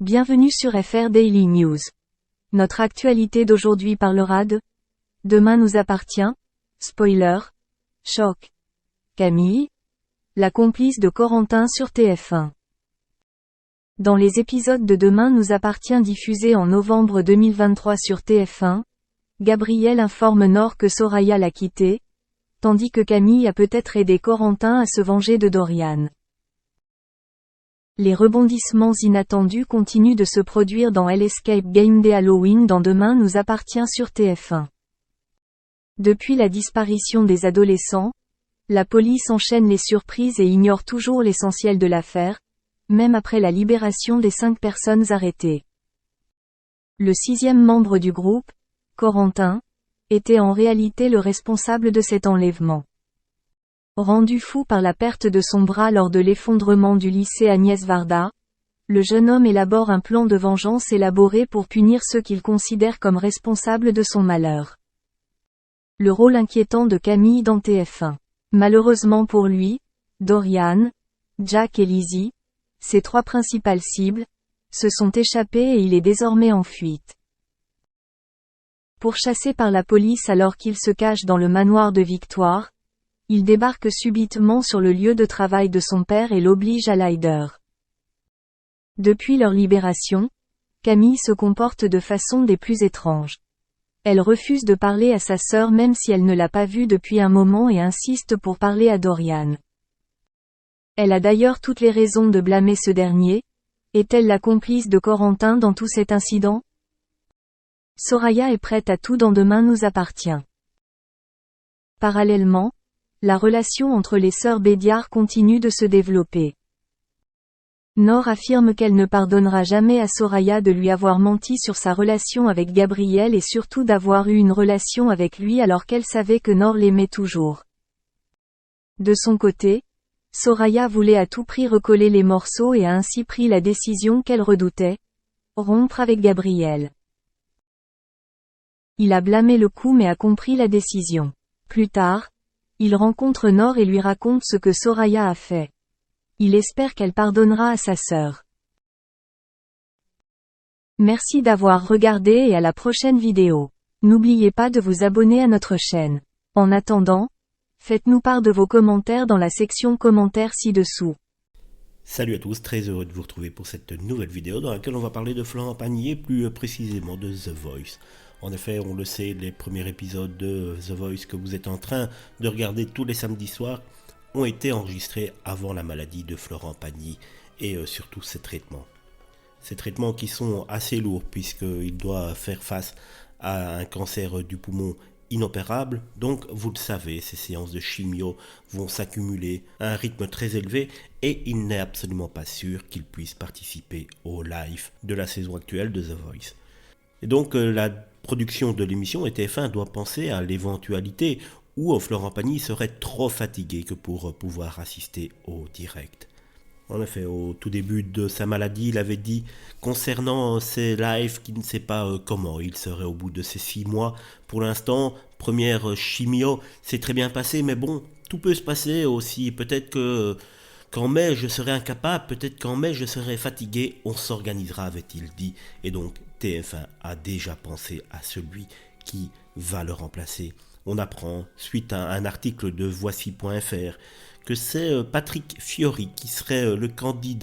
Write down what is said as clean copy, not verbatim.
Bienvenue sur FR Daily News. Notre actualité d'aujourd'hui parlera de Demain nous appartient, spoiler, choc. Camille, la complice de Corentin sur TF1. Dans les épisodes de Demain nous appartient diffusés en novembre 2023 sur TF1, Gabriel informe Nord que Soraya l'a quitté, tandis que Camille a peut-être aidé Corentin à se venger de Dorian. Les rebondissements inattendus continuent de se produire dans Escape Game Day Halloween dans Demain nous appartient sur TF1. Depuis la disparition des adolescents, la police enchaîne les surprises et ignore toujours l'essentiel de l'affaire, même après la libération des 5 personnes arrêtées. Le 6e membre du groupe, Corentin, était en réalité le responsable de cet enlèvement. Rendu fou par la perte de son bras lors de l'effondrement du lycée Agnès Varda, le jeune homme élabore un plan de vengeance élaboré pour punir ceux qu'il considère comme responsables de son malheur. Le rôle inquiétant de Camille dans TF1. Malheureusement pour lui, Dorian, Jack et Lizzie, ses 3 principales cibles, se sont échappés et il est désormais en fuite. Pourchassé par la police alors qu'il se cache dans le manoir de Victoire, il débarque subitement sur le lieu de travail de son père et l'oblige à l'aider. Depuis leur libération, Camille se comporte de façon des plus étranges. Elle refuse de parler à sa sœur même si elle ne l'a pas vue depuis un moment et insiste pour parler à Dorian. Elle a d'ailleurs toutes les raisons de blâmer ce dernier. Est-elle la complice de Corentin dans tout cet incident? Soraya est prête à tout dans Demain nous appartient. Parallèlement, la relation entre les sœurs Bédiard continue de se développer. Nord affirme qu'elle ne pardonnera jamais à Soraya de lui avoir menti sur sa relation avec Gabriel et surtout d'avoir eu une relation avec lui alors qu'elle savait que Nord l'aimait toujours. De son côté, Soraya voulait à tout prix recoller les morceaux et a ainsi pris la décision qu'elle redoutait, rompre avec Gabriel. Il a blâmé le coup mais a compris la décision. Plus tard, il rencontre Nord et lui raconte ce que Soraya a fait. Il espère qu'elle pardonnera à sa sœur. Merci d'avoir regardé et à la prochaine vidéo. N'oubliez pas de vous abonner à notre chaîne. En attendant, faites-nous part de vos commentaires dans la section commentaires ci-dessous. Salut à tous, très heureux de vous retrouver pour cette nouvelle vidéo dans laquelle on va parler de Florent Pagny, plus précisément de The Voice. En effet, on le sait, les premiers épisodes de The Voice que vous êtes en train de regarder tous les samedis soirs ont été enregistrés avant la maladie de Florent Pagny et surtout ses traitements. Ces traitements qui sont assez lourds puisqu'il doit faire face à un cancer du poumon inopérable, donc vous le savez, ces séances de chimio vont s'accumuler à un rythme très élevé et il n'est absolument pas sûr qu'il puisse participer au live de la saison actuelle de The Voice. Et donc la production de l'émission et TF1 doit penser à l'éventualité où Florent Pagny serait trop fatigué que pour pouvoir assister au direct. En effet, au tout début de sa maladie, il avait dit concernant ses lives qu'il ne sait pas comment il serait au bout de ces 6 mois. Pour l'instant, première chimio, c'est très bien passé, mais bon, tout peut se passer aussi. Peut-être qu'en mai, je serai incapable, peut-être qu'en mai, je serai fatigué, on s'organisera, avait-il dit. Et donc, TF1 a déjà pensé à celui qui va le remplacer. On apprend, suite à un article de Voici.fr, que c'est Patrick Fiori qui serait le candidat